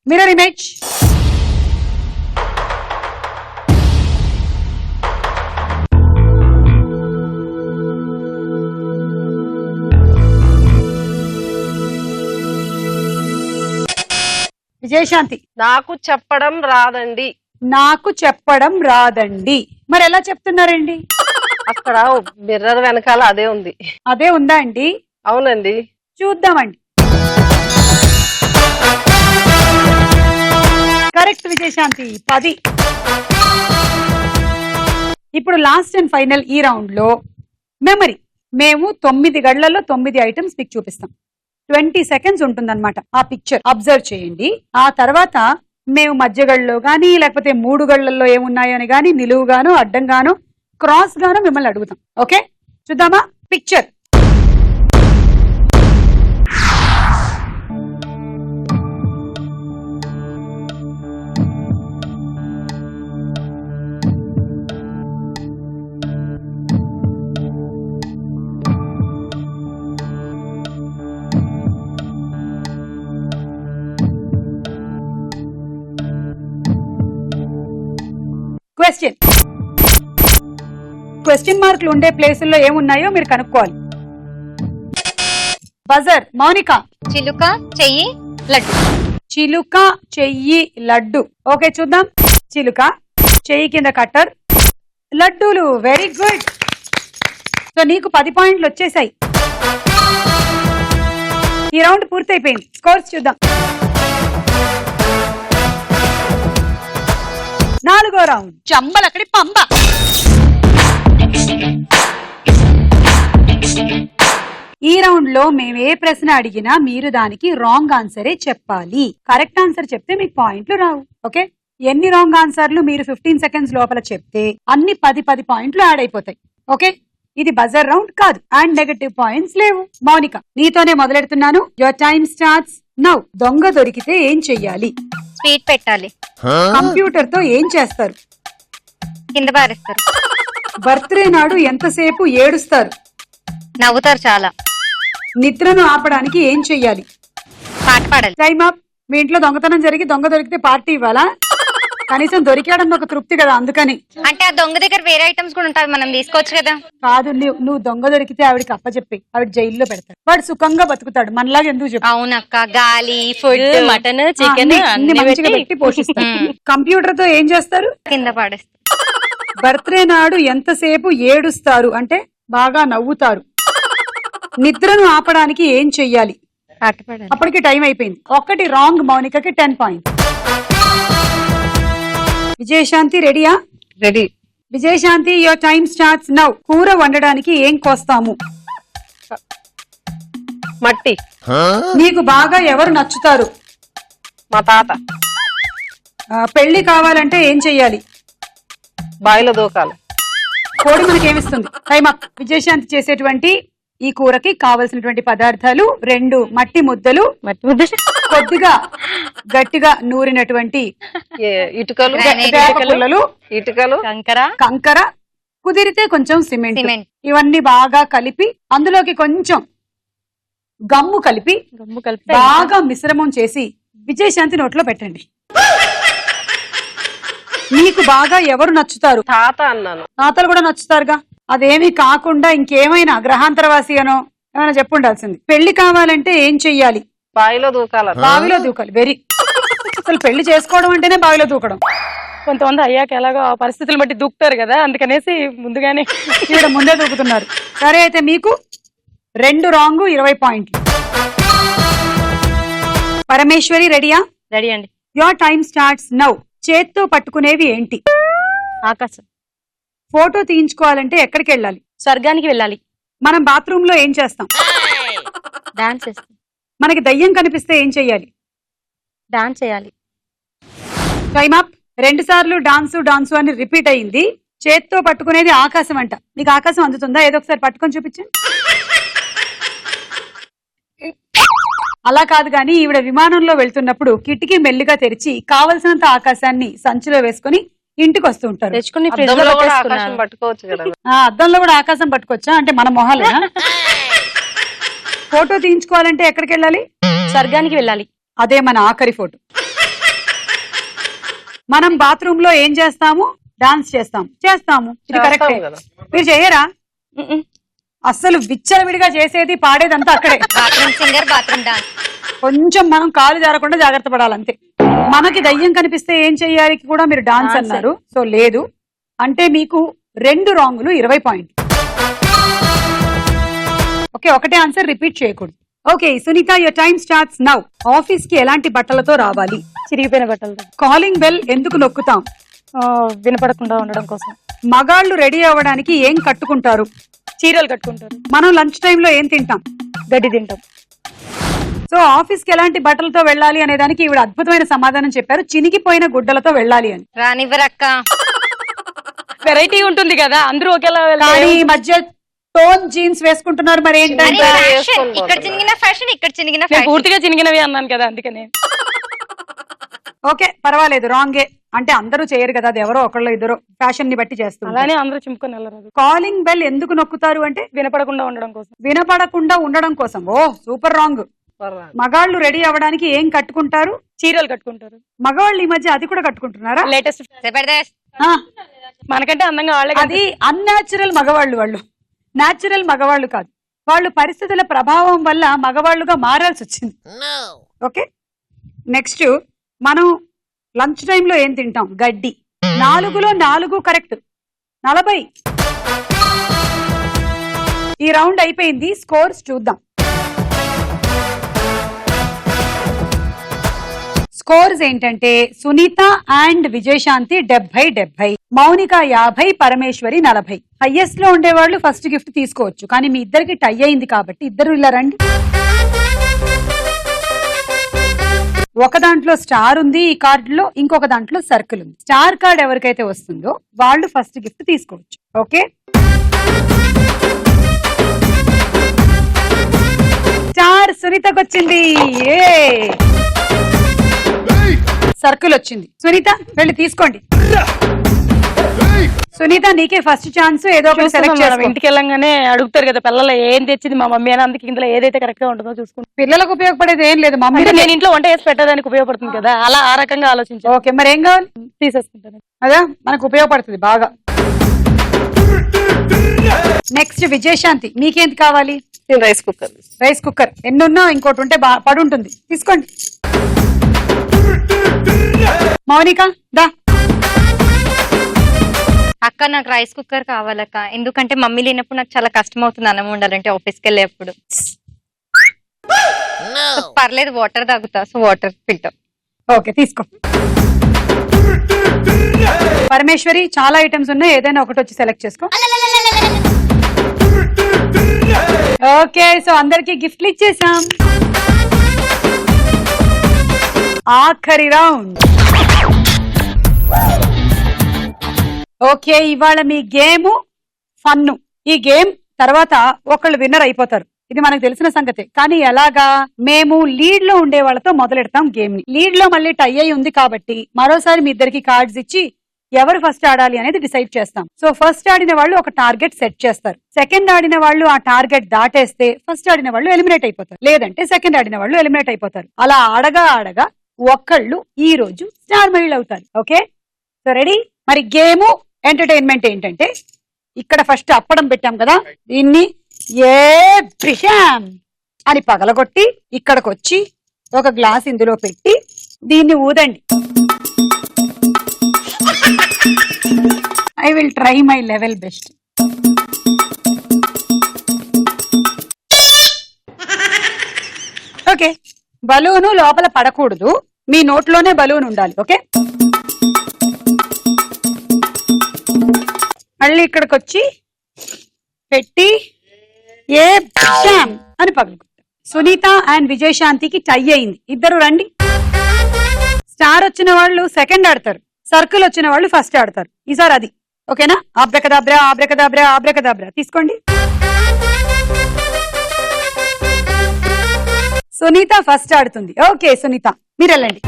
mirror image. విజయశాంతి.
నాకు చెప్పడం రాదండి.
నాకు చెప్పడం రాదండి. మరి ఎలా చెప్తున్నారండి?
అక్కడ మిర్రర్ వెనకాల అదే ఉంది.
అదే ఉందా అండి?
అవునండి.
చూద్దామండి. కరెక్ట్ విజయశాంతి, 10. ఇప్పుడు లాస్ట్ అండ్ ఫైనల్ ఈ రౌండ్ లో మెమరీ. మేము 9 గళ్లలో 9 ఐటమ్స్ మీకు చూపిస్తాం. 20 సెకండ్స్ ఉంటుందన్నమాట. ఆ పిక్చర్ అబ్జర్వ్ చేయండి. ఆ తర్వాత మేము మధ్యగళ్ళలో గానీ లేకపోతే 3 గళ్లలో ఏమున్నాయో అని గానీ నిలువుగాను అడ్డంగాను క్రాస్ గాను మిమ్మల్ని అడుగుతాం. ఓకే, చూద్దామా? పిక్చర్. క్వశ్చన్ మార్కులు ఉండే ప్లేసుల్లో ఏమున్నాయో మీరు కనుక్కోవాలి. బజర్. మౌనిక.
చిలుక, చెయ్యి, లడ్డు.
చిలుక, చెయ్యి, లడ్డు. ఓకే చూద్దాం. చిలుక, చెయ్యి కింద కట్టర్, లడ్డూలు. Very good. సో నీకు 10 పాయింట్లు వచ్చేసాయి. ఈ రౌండ్ పూర్తయిపోయింది. స్కోర్స్ చూద్దాం. 4వ రౌండ్. చంబలక్కడి పంబ. ఈ రౌండ్ లో మేము ఏ ప్రశ్న అడిగినా మీరు దానికి రాంగ్ ఆన్సరే చెప్పాలి. కరెక్ట్ ఆన్సర్ చెప్తే మీకు పాయింట్లు రావు. ఓకే, ఎన్ని రాంగ్ ఆన్సర్లు మీరు 15 సెకండ్స్ లోపల చెప్తే అన్ని 10 పాయింట్లు యాడ్ అయిపోతాయి. ఓకే, ఇది బజర్ రౌండ్ కాదు అండ్ నెగటివ్ పాయింట్స్ లేవు. మౌనిక, నీతోనే మొదలెడుతున్నాను. Your time starts now. దొంగ దొరికితే ఏం చెయ్యాలి?
స్వీట్ పెట్టాలి.
కంప్యూటర్ తో ఏం చేస్తారు?
కింద పారేస్తారు.
బర్త్డే నాడు ఎంతసేపు ఏడుస్తారు?
నవ్వుతారు చాలా.
నిద్రను ఆపడానికి ఏం చెయ్యాలి?
పాట పాడాలి.
Time up. మీ ఇంట్లో దొంగతనం జరిగి దొంగ దొరికితే పార్టీ ఇవ్వాలా? కనీసం దొరికాడన్న ఒక తృప్తి కదా, అందుకని.
అంటే ఆ దొంగ దగ్గర వేరే ఐటమ్స్ కూడా ఉంటాయి, మనం తీసుకోవచ్చు కదా.
కాదు, నువ్వు దొంగ దొరికితే ఆవిడకి అప్పచెప్పి ఆవిడ జైల్లో పెడతాడు. వాడు సుఖంగా బతుకుతాడు. మనలాగా ఎందుకు చెప్పు?
అవునక్క, గాలి, ఫుడ్,
మటన్, చికెన్
అన్ని మంచిగా పెట్టి పోషిస్తారు. కంప్యూటర్ తో ఏం చేస్తారు?
కింద పాడేస్తారు.
బర్త్డే నాడు ఎంతసేపు ఏడుస్తారు అంటే బాగా నవ్వుతారు. నిద్రను ఆపడానికి ఏం చెయ్యాలి?
పాట పాడాలి.
అప్పటికి టైం అయిపోయింది. 1 రాంగ్. మౌనికకి 10 పాయింట్. విజయశాంతి రెడీయా?
Ready.
Vijayashanti, your time starts now. కూర వండడానికి ఏం కోస్తాము?
మట్టి.
నీకు బాగా ఎవరు నచ్చుతారు?
మా తాత.
పెళ్లి కావాలంటే ఏం చెయ్యాలి?
బాయిలో దూకాలి.
కోడి మనకేమిస్తుంది? Time up. విజయశాంతి చేసేటువంటి ఈ కూరకి కావలసినటువంటి పదార్థాలు 2 మట్టి ముద్దలు, కొద్దిగా గట్టిగా నూరినటువంటి
ఇటుకలు,
పుల్లలు,
ఇటుకలు,
కంకర, కుదిరితే కొంచెం సిమెంట్. ఇవన్నీ బాగా కలిపి అందులోకి కొంచెం గమ్ము కలిపి బాగా మిశ్రమం చేసి విజయశాంతి నోట్లో పెట్టండి. మీకు బాగా ఎవరు నచ్చుతారు?
తాత అన్నాను.
తాతలు కూడా నచ్చుతారుగా. అదేమీ కాకుండా ఇంకేమైనా గ్రహాంతరవాసి అనో ఏమైనా చెప్పుండాల్సింది. పెళ్లి కావాలంటే ఏం చెయ్యాలి?
బావిలో దూకాలి.
బావిలో దూకాలి. వెరీ. అసలు పెళ్లి చేసుకోవడం అంటేనే బావిలో దూకడం.
కొంతమంది అయ్యాక ఎలాగో ఆ పరిస్థితులు బట్టి దూకుతారు కదా, అందుకనేసి ముందుగానే
ఈవిడ ముందే దూకుతున్నారు. సరే అయితే మీకు 2 రాంగ్ 20 పాయింట్లు. పరమేశ్వరి రెడీయా?
రెడీ అండి.
Your time starts now. చేత్తో పట్టుకునేవి ఏంటి?
ఆకాశం.
ఫోటో తీయించుకోవాలంటే ఎక్కడికి వెళ్ళాలి?
స్వర్గానికి వెళ్ళాలి.
మనం బాత్రూమ్ లో ఏం చేస్తాం?
డాన్స్ చేస్తాం.
మనకి దయ్యం కనిపిస్తే ఏం చెయ్యాలి?
డాన్స్ చేయాలి.
Time up. 2 సార్లు డాన్సు అని రిపీట్ అయింది. చేత్తో పట్టుకునేది ఆకాశం అంట. మీకు ఆకాశం అందుతుందా? ఏదో ఒకసారి పట్టుకొని చూపించండి. అలా కాదు గాని ఈవిడ విమానంలో వెళ్తున్నప్పుడు కిటికీ మెల్లిగా తెరిచి కావలసినంత ఆకాశాన్ని సంచిలో వేసుకుని ఇంటికి వస్తూ ఉంటారు.
తెచ్చుకుని
అద్దంలో కూడా ఆకాశం పట్టుకోవచ్చు కదా.
అద్దంలో కూడా ఆకాశం పట్టుకోవచ్చా? అంటే మన మొహాలేనా? ఫోటో తీయించుకోవాలంటే ఎక్కడికి వెళ్ళాలి?
స్వర్గానికి వెళ్ళాలి.
అదే మన ఆఖరి ఫోటో. మనం బాత్రూమ్ లో ఏం చేస్తాము? డాన్స్ చేస్తాము. ఇది కరెక్టే. మీరు చేయరా? అస్సలు విచ్చలవిడిగా చేసేది పాడేదంతా అక్కడే.
Bathroom singer, bathroom dance.
కొంచెం మనం కాలు జారకుండా జాగ్రత్త పడాలంతే. మనకి దయ్యం కనిపిస్తే ఏం చెయ్యాలి కూడా మీరు డాన్స్ అన్నారు. సో లేదు అంటే మీకు 2 రాంగులు 20 పాయింట్లు. ఓకే, ఒకటే ఆన్సర్ రిపీట్ చేయకూడదు. Okay Sunitha, your time starts now. Office కి ఎలాంటి బట్టలతో రావాలి?
చిరిగిపోయిన బట్టలు.
కాలింగ్ బెల్ ఎందుకు నొక్కుతాం?
వినపడకుండా ఉండడం కోసం.
మగాళ్ళు రెడీ అవ్వడానికి ఏం కట్టుకుంటారు?
చీరలు కట్టుకుంటారు.
మనం లంచ్ టైం లో ఏం తింటాం?
గడ్డి తింటాం.
సో ఆఫీస్ కి ఎలాంటి బట్టలతో వెళ్ళాలి అనే దానికి ఈవిడ అద్భుతమైన సమాధానం చెప్పారు. చినిగిపోయిన గుడ్డలతో వెళ్ళాలి అని.
రానివ్వరక్క.
వెరైటీ ఉంటుంది కదా, అందరూ ఒకేలా.
కానీ ఈ మధ్య టోన్ జీన్స్ వేసుకుంటున్నారు. మరి ఏంటంటే
ఇక్కడ చినిగిన ఫ్యాషన్, ఇక్కడ చినిగిన
పూర్తిగా చినిగినవి అన్నాను కదా, అందుకనే.
ఓకే పర్వాలేదు, రాంగే. అంటే అందరూ చేయరు కదా, అది ఎవరో ఒకళ్ళు ఇద్దరు ఫ్యాషన్ ని బట్టి చేస్తారు.
అలానే అందరూ చింపుకొని వెళ్ళరు.
కాలింగ్ బెల్ ఎందుకు నొక్కుతారు అంటే
వినపడకుండా ఉండడం కోసం.
వినపడకుండా ఉండడం కోసం. ఓ సూపర్ రాంగ్. మగాళ్ళు రెడీ అవ్వడానికి ఏం కట్టుకుంటారు?
చీరలు కట్టుకుంటారు.
మగవాళ్ళు ఈ మధ్య అది కూడా కట్టుకుంటున్నారా?
లేటెస్ట్. మనకంటే అందంగా వాళ్ళే.
అది అన్యాచురల్ మగవాళ్ళు. వాళ్ళు న్యాచురల్ మగవాళ్ళు కాదు. వాళ్ళు పరిస్థితుల ప్రభావం వల్ల మగవాళ్ళుగా మారాల్సి వచ్చింది. ఓకే నెక్స్ట్, మనం లంచ్ టైంలో ఏం తింటాం? గడ్డి. 4లో 4 కరెక్ట్. 40. ఈ రౌండ్ అయిపోయింది. స్కోర్స్ చూద్దాం. స్కోర్స్ ఏంటంటే సునీత అండ్ విజయశాంతి 70, మౌనిక 50, పరమేశ్వరి 40. హైయెస్ట్ లో ఉండేవాళ్ళు ఫస్ట్ గిఫ్ట్ తీసుకోవచ్చు. కానీ మీ ఇద్దరికి టై అయింది కాబట్టి ఇద్దరు ఇలా రండి. ఒక దాంట్లో స్టార్ ఉంది ఈ కార్డులో, ఇంకొక దాంట్లో సర్కిల్ ఉంది. స్టార్ కార్డ్ ఎవరికైతే వస్తుందో వాళ్ళు ఫస్ట్ గిఫ్ట్ తీసుకోవచ్చు. ఓకే, స్టార్ సునీతకు వచ్చింది. సర్కిల్ వచ్చింది. సునీత వెళ్ళి తీసుకోండి. సునీత నీకే ఫస్ట్ ఛాన్స్. ఏదో ఒకటి సెలెక్ట్ చేసుకో.
ఇంటికి వెళ్ళంగానే అడుగుతారు కదా పిల్లలు ఏం తెచ్చింది మా మమ్మీ అని, అందుకే ఇందులో ఏదైతే కరెక్ట్ గా ఉంటుందో చూసుకుంటాం.
పిల్లలకు ఉపయోగపడేది ఏం లేదు మమ్మీ.
నేను ఇంట్లో వంట చేసి పెట్టడానికి ఉపయోగపడుతుంది కదా, అలా ఆ రకంగా ఆలోచించాను.
ఓకే మరి ఏం కావాలి?
తీసేసుకుంటాను.
అదా మనకు ఉపయోగపడుతుంది బాగా. నెక్స్ట్ విజయశాంతి, మీకేంటి కావాలి?
Rice cooker.
Rice cooker. ఎన్నున్నా ఇంకోటి ఉంటే పడుంటుంది, తీసుకోండి. మౌనిక దా.
అక్క నాకు రైస్ కుక్కర్ కావాలక్క. ఎందుకంటే మమ్మీ లేనప్పుడు నాకు చాలా కష్టం అవుతుంది అన్నం ఉండాలంటే ఆఫీస్కి వెళ్ళేప్పుడు. పర్లేదు వాటర్ తాగుతా, సో వాటర్ ఫిల్టర్.
ఓకే తీసుకో. పరమేశ్వరి చాలా ఐటమ్స్ ఉన్నాయి, ఏదైనా ఒకటి వచ్చి సెలెక్ట్ చేసుకో. ఓకే సో అందరికి గిఫ్ట్లు ఇచ్చేసాం. ఆఖరి రౌండ్. ఓకే ఇవాళ మీ గేమ్ ఫన్ను. ఈ గేమ్ తర్వాత ఒకళ్ళు విన్నర్ అయిపోతారు, ఇది మనకు తెలిసిన సంగతే. కానీ ఎలాగా? మేము లీడ్ లో ఉండే వాళ్ళతో మొదలెడతాం గేమ్ ని. లీడ్ లో మళ్ళీ టై అయి ఉంది కాబట్టి మరోసారి మీ ఇద్దరికి కార్డ్స్ ఇచ్చి ఎవరు ఫస్ట్ ఆడాలి అనేది డిసైడ్ చేస్తాం. సో ఫస్ట్ ఆడిన వాళ్ళు ఒక టార్గెట్ సెట్ చేస్తారు. సెకండ్ ఆడిన వాళ్ళు ఆ టార్గెట్ దాటేస్తే ఫస్ట్ ఆడిన వాళ్ళు ఎలిమినేట్ అయిపోతారు, లేదంటే సెకండ్ ఆడిన వాళ్ళు ఎలిమినేట్ అయిపోతారు. అలా ఆడగా ఆడగా ఒక్కళ్ళు ఈ రోజు స్టార్ మహిళ అవుతారు. Okay so ready? మరి గేమ్ ఎంటర్టైన్మెంట్ ఏంటంటే ఇక్కడ ఫస్ట్ అప్పడం పెట్టాం కదా, దీన్ని ఏ బిషాం అని పగలగొట్టి ఇక్కడికి వచ్చి ఒక గ్లాస్ ఇందులో పెట్టి దీన్ని ఊదండి. I will try my level best. Okay, balloon లోపల పడకూడదు, మీ నోట్లోనే బలూన్ ఉండాలి. ఓకే, మళ్ళీ ఇక్కడికి వచ్చి పెట్టి ఏ బిషాం అని పగలగొట్టాం. సునీత అండ్ విజయశాంతికి టై అయింది. ఇద్దరు రండి. స్టార్ వచ్చిన వాళ్ళు సెకండ్ ఆడతారు, సర్కిల్ వచ్చిన వాళ్ళు ఫస్ట్ ఆడతారు. ఈసారి అది ఓకేనా? ఆబ్రకదాబ్రా ఆబ్రకదాబ్రా ఆబ్రకదాబ్రా తీసుకోండి. సునీత ఫస్ట్ ఆడుతుంది. ఓకే సునీత మీరు వెళ్ళండి.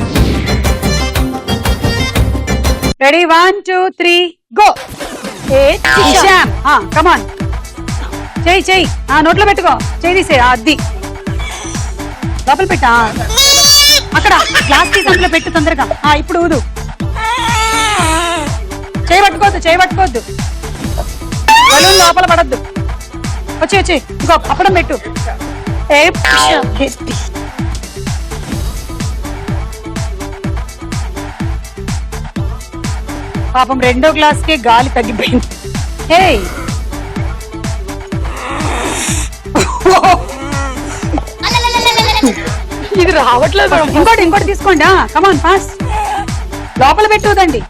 Ready 1 2 3 go. కమాన్, చెయ్యి చెయ్యి నోట్లో పెట్టుకో, చెయ్యి తీసే అది లోపల పెట్టా, అక్కడ గ్లాస్ తీసి అందులో పెట్టు తొందరగా. ఇప్పుడు ఊదు, చేయి పట్టుకోవద్దు, చేయి పట్టుకోవద్దు, బలూన్ లోపల పడద్దు. వచ్చి వచ్చి ఇంకో అప్పడం పెట్టు. పాపం రెండో గ్లాస్ కి గాలి తగ్గిపోయింది.
ఇది రావట్లేదు.
ఇంకోటి ఇంకోటి తీసుకోండి. కమాన్ ఫాస్ట్, లోపల పెట్టుదండి.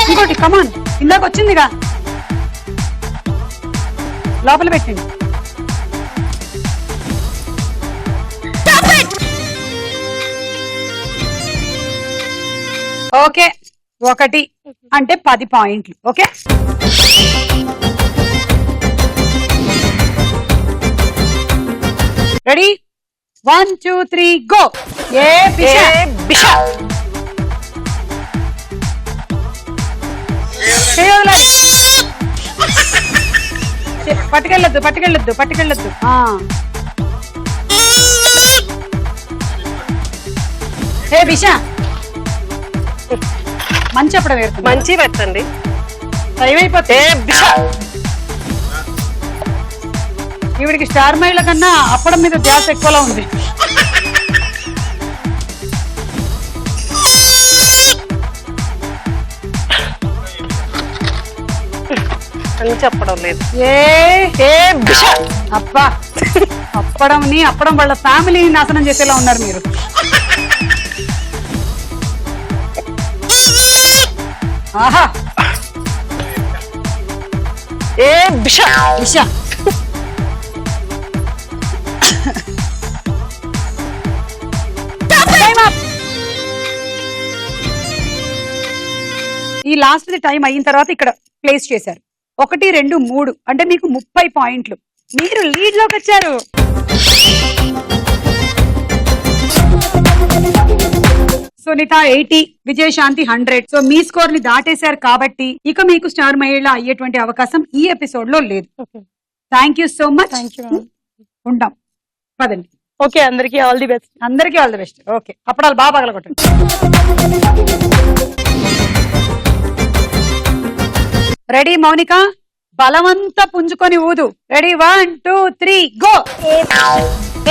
ఇంకోటి కమాన్, ఇందాక వచ్చిందిగా, లోపల పెట్టండి. ఓకే, 1 అంటే 10 పాయింట్లు. Okay, ready 1 2 3 go. ఏ బిషా పట్టుకెళ్ళొద్దు పట్టుకెళ్ళొద్దు పట్టుకెళ్ళొద్దు. ఏ బిషా మంచి అప్పుడు వేరుతుంది,
మంచి పెట్టండి,
టైం అయిపోతే. ఈవిడికి స్టార్ మైళ్ళ కన్నా అప్పడం మీద ధ్యాస ఎక్కువలా ఉంది.
అని చెప్పడం లేదు.
అబ్బా, అప్పడం వాళ్ళ ఫ్యామిలీని నాశనం చేసేలా ఉన్నారు మీరు. ఆహా, బిషా ఈ లాస్ట్ టైం అయిన తర్వాత ఇక్కడ ప్లేస్ చేశారు. 1 2 3 అంటే మీకు 30 పాయింట్లు. మీరు లీడ్ లోకి వచ్చారు. సునీత 80, విజయశాంతి 100. సో మీ స్కోర్ ని దాటేశారు కాబట్టి ఇక మీకు స్టార్ మహిళ అయ్యేటువంటి అవకాశం ఈ ఎపిసోడ్ లో లేదు. Thank you so much. ఉంటాం, పదండి.
ఓకే, అందరికీ ఆల్ ది బెస్ట్.
అందరికీ ఆల్ ది బెస్ట్. ఓకే, అప్పడాలు బాగా పగలగొట్టండి. రెడీ మౌనిక, బలవంత పుంజుకొని ఊదు. Ready 1 2 3 go.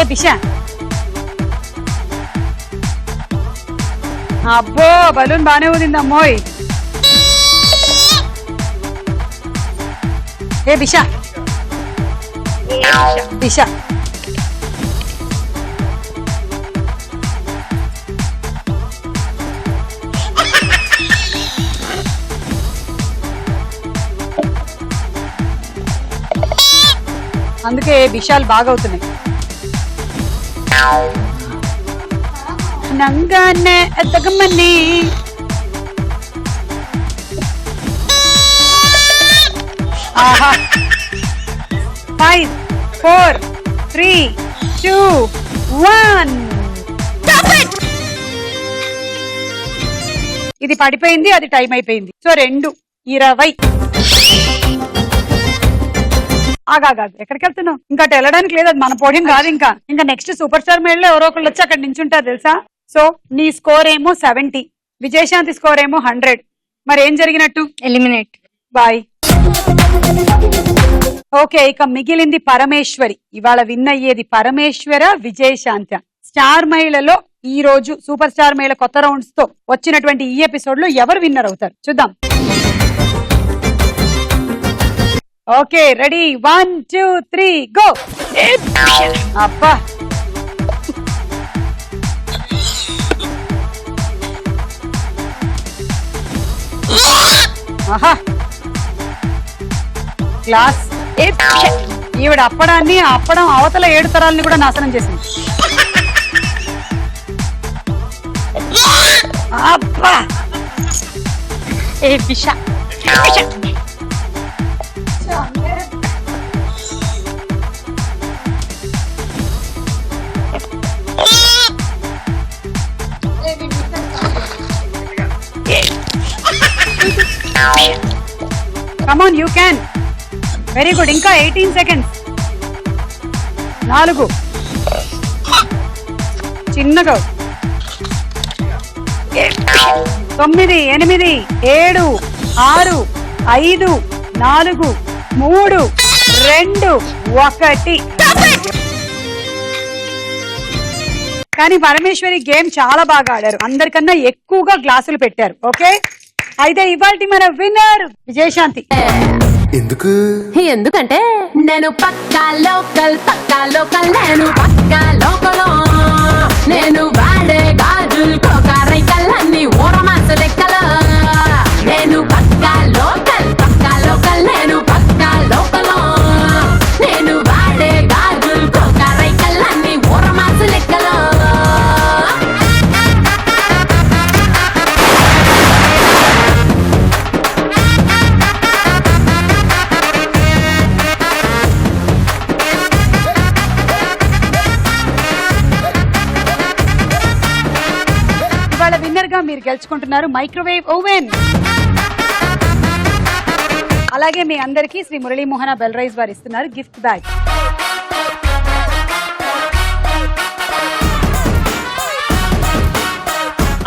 ఏ బిషా, అబ్బో బలూన్ బానే ఊదింది అమ్మోయ్. ఏ బిషా బిషా అందుకే విషయాలు బాగా అవుతున్నాయి. నంగానే ఎదగమని ఆహా. 5 4 3 2 1 ఇది పడిపోయింది, అది టైం అయిపోయింది. సో 2 20. ఆగాగా, ఎక్కడికి వెళ్తున్నావు? ఇంకా వెళ్ళడానికి లేదు, అది మన పోడియం కాదు. ఇంకా నెక్స్ట్ సూపర్ స్టార్ మేళలో ఎవరో ఒకళ్ళు వచ్చి అక్కడ నించుంటారు తెలుసా. సో నీ స్కోర్ ఏమో 70, విజయశాంతి స్కోర్ ఏమో 100. మరి ఏం జరిగినట్టు?
ఎలిమినేట్.
బాయ్. ఓకే, ఇక మిగిలింది పరమేశ్వరి. ఇవాళ విన్ అయ్యేది పరమేశ్వర, విజయశాంతి. స్టార్ మహిళలో ఈ రోజు సూపర్ స్టార్ మహిళ కొత్త రౌండ్స్ తో వచ్చినటువంటి ఈ ఎపిసోడ్ లో ఎవరు విన్నర్ అవుతారు చూద్దాం. Okay, ready, 1 2 3 go. అబ్బా, ఆహా, క్లాస్. ఈవిడ అప్పడం అవతల 7 తరాలని కూడా నాశనం చేసింది. అబ్బా,
ఏ విష
come on, you can. Very good. ఇంకా 18 సెకండ్స్. 4, చిన్నగా 9 8 7 6 5 4 3 2 1. కానీ పరమేశ్వరి గేమ్ చాలా బాగా ఆడారు. అందరికన్నా ఎక్కువగా గ్లాసులు పెట్టారు. ఓకే, అయితే ఇవాల్టి మన విన్నర్ విజయశాంతి.
ఎందుకంటే నేను పక్కా లోకల్ నేను పక్కా లోకల్. నేను వాడే గాజులు కోకారైకల్లన్నీ ఊరమాస లెక్కలు. నేను పక్కా లోకల్ నేను పక్కా లోకల్. నేను వాడే గాజులు కోకారైకల్లన్నీ ఊరమాస లెక్కలు.
విన్నర్ గా మీరు గెలుచుకుంటున్నారు మైక్రోవేవ్ ఓవెన్. అలాగే మీ అందరికీ శ్రీ మురళీమోహన బెల్ రైస్ వారు ఇస్తున్నారు గిఫ్ట్ బ్యాగ్.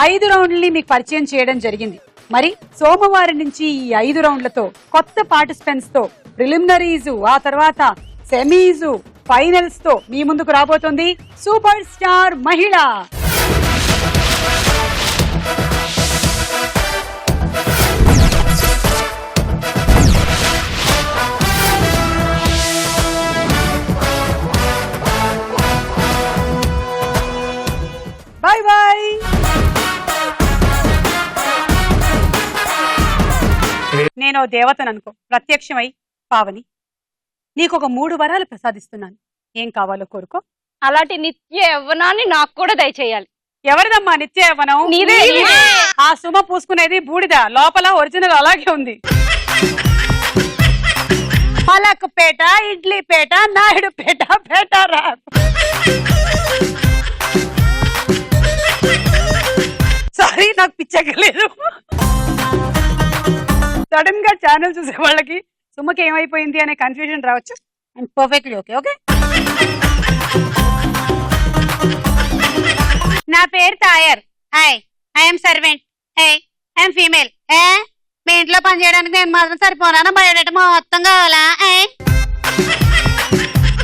ఐదు రౌండ్లని మీకు పరిచయం చేయడం జరిగింది. మరి సోమవారం నుంచి ఈ 5 రౌండ్లతో కొత్త పార్టిసిపెంట్స్ తో ప్రిలిమినరీస్, ఆ తర్వాత సెమీస్, ఫైనల్స్ తో మీ ముందుకు రాబోతోంది సూపర్ స్టార్ మహిళ. Bye bye. నేను దేవతను అనుకో, ప్రత్యక్షమై పావని నీకు ఒక 3 వరాలు ప్రసాదిస్తున్నాను. ఏం కావాలో కోరుకో.
అలాంటి నిత్య యవ్వనాన్ని నాకు కూడా దయచేయాలి.
ఎవరిదమ్మా నిత్య యవ్వనం?
నీదే.
ఆ సుమ పూసుకునేది బూడిద, లోపల ఒరిజినల్ అలాగే ఉంది. పలకపేట, ఇడ్లీపేట, నాయుడుపేట, పేట రా. సారీ, నాకు పిచ్చక్కలేదు. సడన్ గా ఛానల్ చూసే వాళ్ళకి సుమకి ఏమైపోయింది అనే కన్ఫ్యూజన్ రావచ్చు. And perfectly okay. ఓకే,
నా పేరు Thayar. Hi, I'm servant. I'm female. మీ ఇంట్లో పని చేయడానికి నేను మాత్రం సరిపోనా? బయోడేటా మొత్తం కావాలా?